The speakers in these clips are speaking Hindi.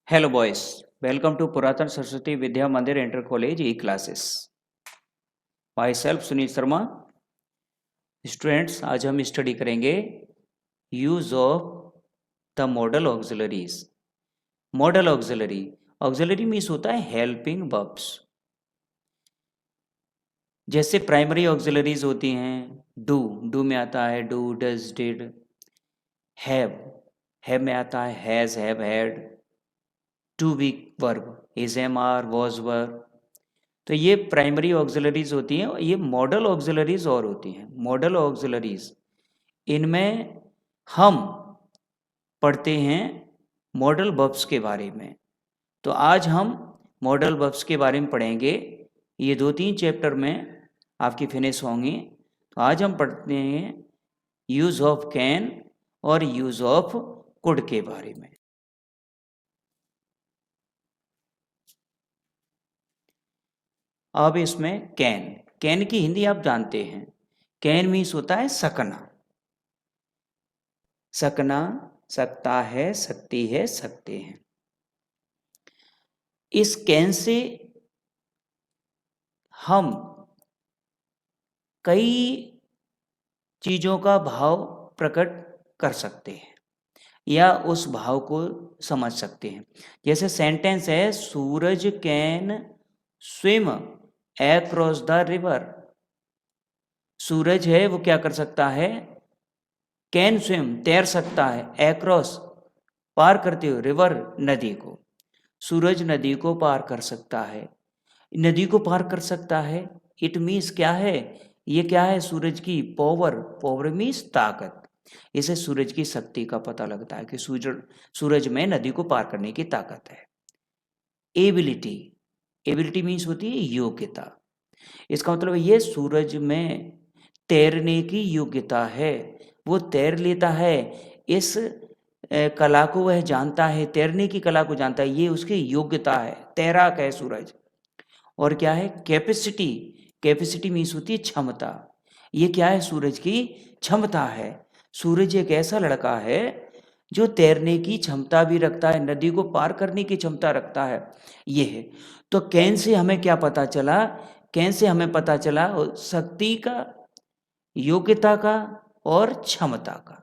Hello boys, welcome to Puratan Saraswati Vidya Mandir Inter College E-classes. Myself Sunil Sharma. Students, आज हम स्टडी करेंगे use of the model auxiliaries. Model auxiliary means होता है हेल्पिंग वर्ब्स. जैसे प्राइमरी ऑक्सिलरीज होती हैं, डू में आता है डू, डज, डिड. हैव में आता है has, have, had. To be verb, is, am, are, was, were. तो ये प्राइमरी ऑक्सिलरीज होती हैं. ये मॉडल ऑक्सिलरीज और होती हैं. मॉडल ऑक्सिलरीज, इनमें हम पढ़ते हैं मॉडल वर्ब्स के बारे में. तो आज हम मॉडल वर्ब्स के बारे में पढ़ेंगे. ये 2-3 चैप्टर में आपकी फिनिश होंगी. तो आज हम पढ़ते हैं यूज ऑफ कैन और यूज ऑफ कुड के बारे में. अब इसमें कैन की हिंदी आप जानते हैं. कैन मीन्स होता है सकना. सकना, सकता है, सकती है, सकते हैं. इस कैन से हम कई चीजों का भाव प्रकट कर सकते हैं या उस भाव को समझ सकते हैं. जैसे सेंटेंस है, Suraj can swim across the river. Suraj है वो क्या कर सकता है, कैन स्विम तैर सकता है, अक्रॉस पार करते हुए, रिवर नदी को. सूरज नदी को पार कर सकता है. नदी को पार कर सकता है, इट मीन्स क्या है, ये क्या है, सूरज की पावर मीन्स ताकत. इसे सूरज की शक्ति का पता लगता है कि सूरज में नदी को पार करने की ताकत है. एबिलिटी मीन्स होती है योग्यता. इसका मतलब ये सूरज में तैरने की योग्यता है, वो तैर लेता है. इस कला को वह जानता है, तैरने की कला को जानता है, ये उसकी योग्यता है, तैराक है सूरज. और क्या है, कैपेसिटी मीन्स होती है क्षमता. ये क्या है, सूरज की क्षमता है. सूरज एक ऐसा लड़का है जो तैरने की क्षमता भी रखता है, नदी को पार करने की क्षमता रखता है. ये है. तो कैन से हमें क्या पता चला, कैन से हमें पता चला शक्ति का, योग्यता का और क्षमता का.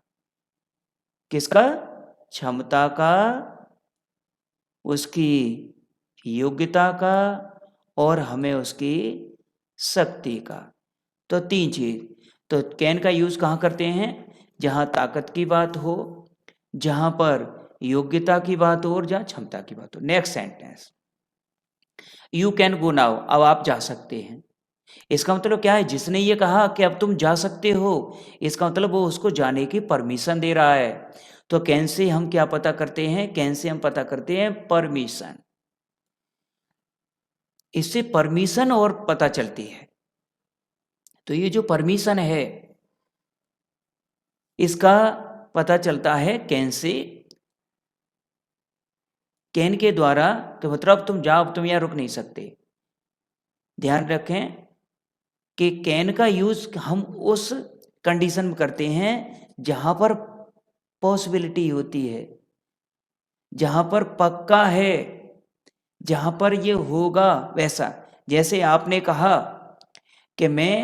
किसका, क्षमता का, उसकी योग्यता का और हमें उसकी शक्ति का. तो 3 चीज. तो कैन का यूज कहाँ करते हैं, जहां ताकत की बात हो, जहां पर योग्यता की बात हो और जहां क्षमता की बात हो. Next sentence, you can go now, अब आप जा सकते हैं. इसका मतलब क्या है, जिसने ये कहा कि अब तुम जा सकते हो, इसका मतलब वो उसको जाने की परमिशन दे रहा है. तो कैन से हम क्या पता करते हैं, कैन से हम पता करते हैं परमिशन. इससे परमिशन और पता चलती है. तो ये जो परमिशन है, इसका पता चलता है कैन से. कैन के द्वारा, तो मतलब तुम जाओ, तुम यहां रुक नहीं सकते. ध्यान रखें कि कैन का यूज हम उस कंडीशन में करते हैं जहां पर पॉसिबिलिटी होती है, जहां पर पक्का है, जहां पर ये होगा वैसा. जैसे आपने कहा कि मैं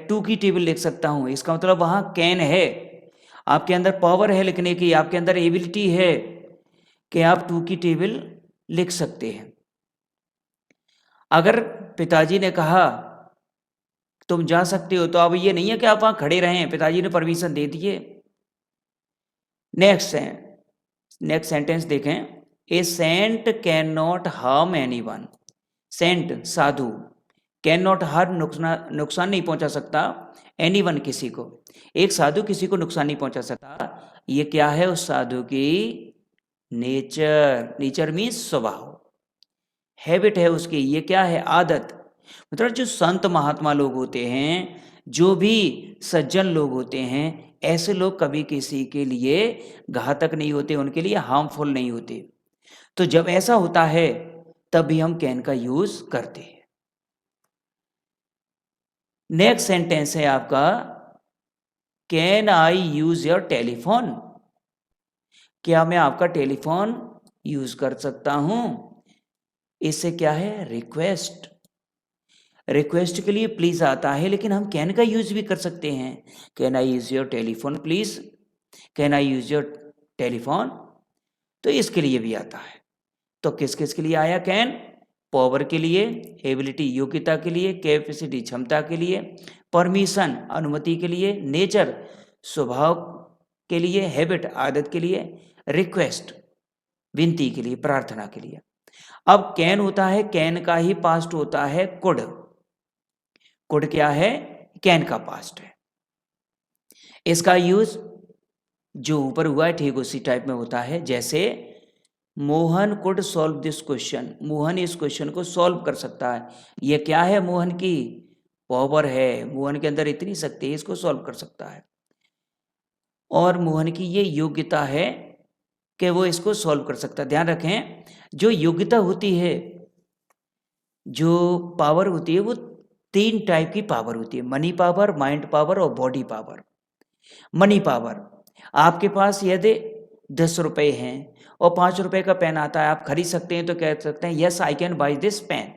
2 की टेबल लिख सकता हूं, इसका मतलब वहां कैन है, आपके अंदर पावर है लिखने की, आपके अंदर एबिलिटी है कि आप 2 की टेबल लिख सकते हैं. अगर पिताजी ने कहा तुम जा सकते हो, तो अब ये नहीं है कि आप वहां खड़े रहें, पिताजी ने परमिशन दे दिए. नेक्स्ट सेंटेंस देखें, a saint can not harm anyone. Saint साधु, कैन नॉट हार्म नुकसान नहीं पहुंचा सकता, एनीवन किसी को. एक साधु किसी को नुकसान नहीं पहुंचा सकता. ये क्या है, उस साधु की नेचर मीन्स स्वभाव, हैबिट है उसकी. ये क्या है, आदत. मतलब जो संत महात्मा लोग होते हैं, जो भी सज्जन लोग होते हैं, ऐसे लोग कभी किसी के लिए घातक नहीं होते, उनके लिए हार्मफुल नहीं होते. तो जब ऐसा होता है तब भी हम कैन का यूज करते हैं. नेक्स्ट सेंटेंस है आपका, can I use your telephone. क्या मैं आपका टेलीफोन यूज कर सकता हूं। इससे क्या है, रिक्वेस्ट, रिक्वेस्ट के लिए प्लीज आता है, लेकिन हम कैन का यूज भी कर सकते हैं। Can I use your telephone please, can I use your telephone, तो इसके लिए भी आता है। तो किस किस के लिए आया कैन, पावर के लिए, एबिलिटी योग्यता के लिए, कैपेसिटी क्षमता के लिए, परमिशन अनुमति के लिए, नेचर स्वभाव के लिए, हैबिट आदत के लिए, रिक्वेस्ट विनती के लिए, प्रार्थना के लिए। अब कैन होता है, कैन का ही पास्ट होता है कुड। कुड क्या है, कैन का पास्ट है। इसका यूज जो ऊपर हुआ है ठीक उसी टाइप में होता है। जैसे Mohan could solve this question, Mohan इस क्वेश्चन को सॉल्व कर सकता है। ये क्या है, मोहन की पावर है, मोहन के अंदर इतनी शक्ति है, इसको सॉल्व कर सकता है। और मोहन की ये योग्यता है कि वो इसको सॉल्व कर सकता है। ध्यान रखें, जो योग्यता होती है, जो पावर होती है, वो 3 टाइप की पावर होती है, मनी पावर, माइंड पावर और बॉडी पावर। मनी पावर, आपके पास यदि 10 रुपए हैं और 5 रुपए का पेन आता है, आप खरीद सकते हैं, तो कह सकते हैं yes I can buy this pen.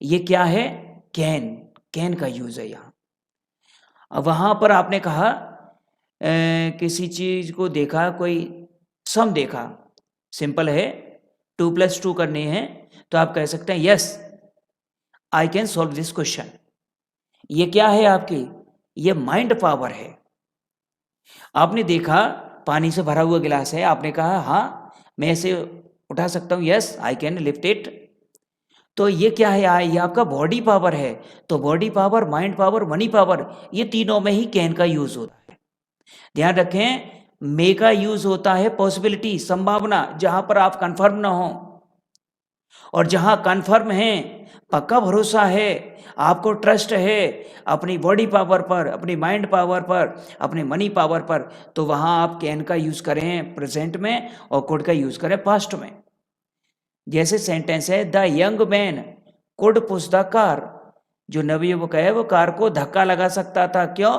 ये क्या है, कैन, कैन का यूज है यहाँ। अब वहां पर आपने कहा किसी चीज को देखा, कोई सम देखा, सिंपल है, 2 + 2 करने हैं, तो आप कह सकते हैं yes I can solve this question. ये क्या है आपकी, ये माइंड पावर है। आपने देखा पानी से भरा हुआ गिलास है, आपने कहा हाँ मैं इसे उठा सकता हूँ, yes I can lift it. तो ये क्या है, ये आपका बॉडी पावर है। तो body power, mind power, money power, ये तीनों में ही कैन का यूज होता है। ध्यान रखें, मे का यूज होता है पॉसिबिलिटी, संभावना, जहां पर आप कंफर्म ना हो, और जहां कंफर्म है, पक्का भरोसा है, आपको ट्रस्ट है अपनी बॉडी पावर पर, अपनी माइंड पावर पर, अपने मनी पावर पर, तो वहां आप कैन का यूज करें प्रेजेंट में और कुड का यूज करें पास्ट में। जैसे सेंटेंस है, the young man could push the car, जो नवयुवक है वो कार को धक्का लगा सकता था। क्यों,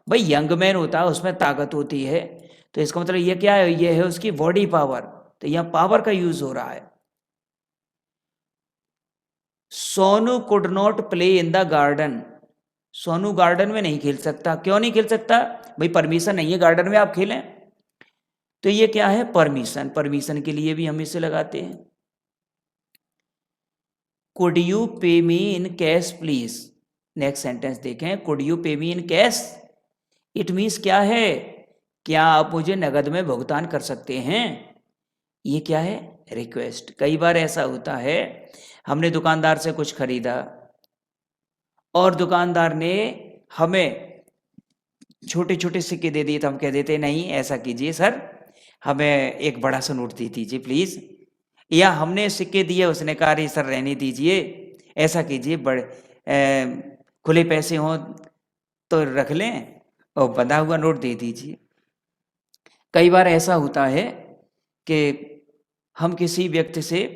भाई यंग मैन होता है, उसमें ताकत होती है, तो इसका मतलब ये क्या है, ये है उसकी बॉडी पावर। तो यहां पावर का यूज हो रहा है। Sonu could not play in the garden, Sonu garden में नहीं खेल सकता। क्यों नहीं खेल सकता, भाई परमिशन नहीं है गार्डन में आप खेलें। तो ये क्या है, परमिशन, परमिशन के लिए भी हम इसे लगाते हैं। Could you pay me in cash please, next sentence देखें, could you pay me in cash, it means क्या है, क्या आप मुझे नगद में भुगतान कर सकते हैं। ये क्या है, रिक्वेस्ट। कई बार ऐसा होता है, हमने दुकानदार से कुछ खरीदा और दुकानदार ने हमें छोटे छोटे सिक्के दे दिए, तो हम कह देते नहीं ऐसा कीजिए सर, हमें एक बड़ा सा नोट दे दीजिए प्लीज। या हमने सिक्के दिए, उसने कहा अरे सर रहने दीजिए, ऐसा कीजिए बड़े खुले पैसे हों तो रख लें और बंधा हुआ नोट दे दीजिए। कई बार ऐसा होता है कि हम किसी व्यक्ति से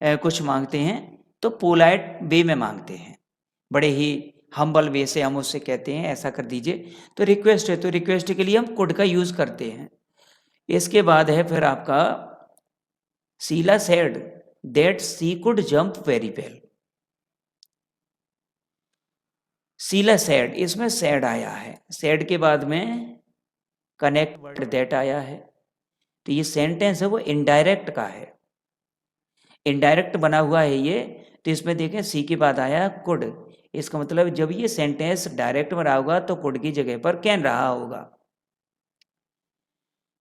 कुछ मांगते हैं, तो पोलाइट वे में मांगते हैं, बड़े ही हम्बल वे से हम उससे कहते हैं ऐसा कर दीजिए। तो रिक्वेस्ट है, तो रिक्वेस्ट के लिए हम कुड का यूज करते हैं। इसके बाद है फिर आपका, Sheela said that she could jump very well. Sheela said, इसमें सेड आया है, सेड के बाद में कनेक्ट वर्ड दैट आया है, तो ये सेंटेंस है वो इनडायरेक्ट का है, इनडायरेक्ट बना हुआ है ये। तो इसमें देखें सी के बाद आया कुड, इसका मतलब जब ये सेंटेंस डायरेक्ट बना होगा तो कुड की जगह पर कैन रहा होगा।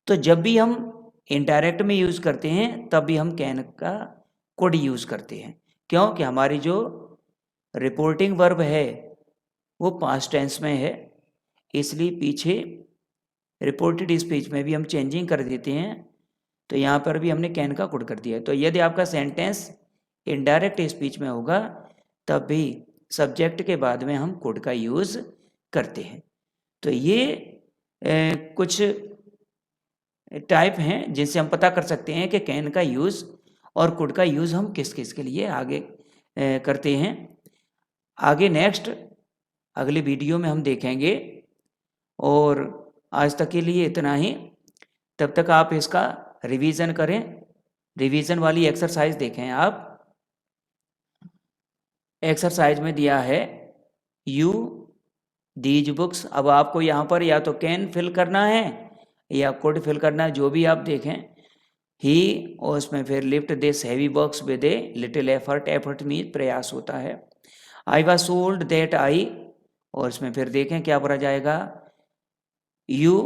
तो जब भी हम इनडायरेक्ट में यूज करते हैं तब भी हम कैन का कुड यूज करते हैं। क्योंकि हमारी जो रिपोर्टिंग वर्ब है वो पास्ट टेंस में है, इसलिए पीछे रिपोर्टेड स्पीच में भी हम चेंजिंग कर देते हैं, तो यहाँ पर भी हमने कैन का कुड कर दिया। तो यदि आपका सेंटेंस इनडायरेक्ट स्पीच में होगा तब भी सब्जेक्ट के बाद में हम कुड का यूज करते हैं। तो ये कुछ टाइप हैं जिनसे हम पता कर सकते हैं कि कैन का यूज और कुड का यूज हम किस किस के लिए आगे करते हैं। आगे नेक्स्ट अगले वीडियो में हम देखेंगे। और आज तक के लिए इतना ही, तब तक आप इसका रिवीजन करें रिवीजन वाली एक्सरसाइज देखें आप। एक्सरसाइज में दिया है यू दीज बुक्स। अब आपको यहाँ पर या तो कैन फिल करना है या कुड फिल करना है, जो भी आप देखें। ही, और उसमें फिर lift this heavy box with a little effort. Effort mean प्रयास होता है। I was sold that I, और इसमें फिर देखें क्या भरा जाएगा, यू,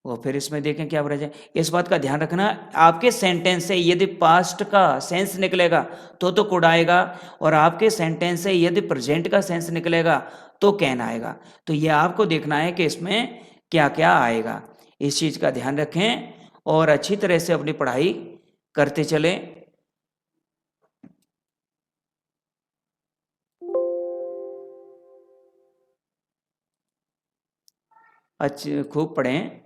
और फिर इसमें देखें क्या भरा जाए। इस बात का ध्यान रखना, आपके सेंटेंस से यदि पास्ट का सेंस निकलेगा तो कुड आएगा, और आपके सेंटेंस से यदि प्रेजेंट का सेंस निकलेगा तो कैन आएगा। तो ये आपको देखना है कि इसमें क्या क्या आएगा। इस चीज का ध्यान रखें और अच्छी तरह से अपनी पढ़ाई करते चलें। अच्छे खूब पढ़ें।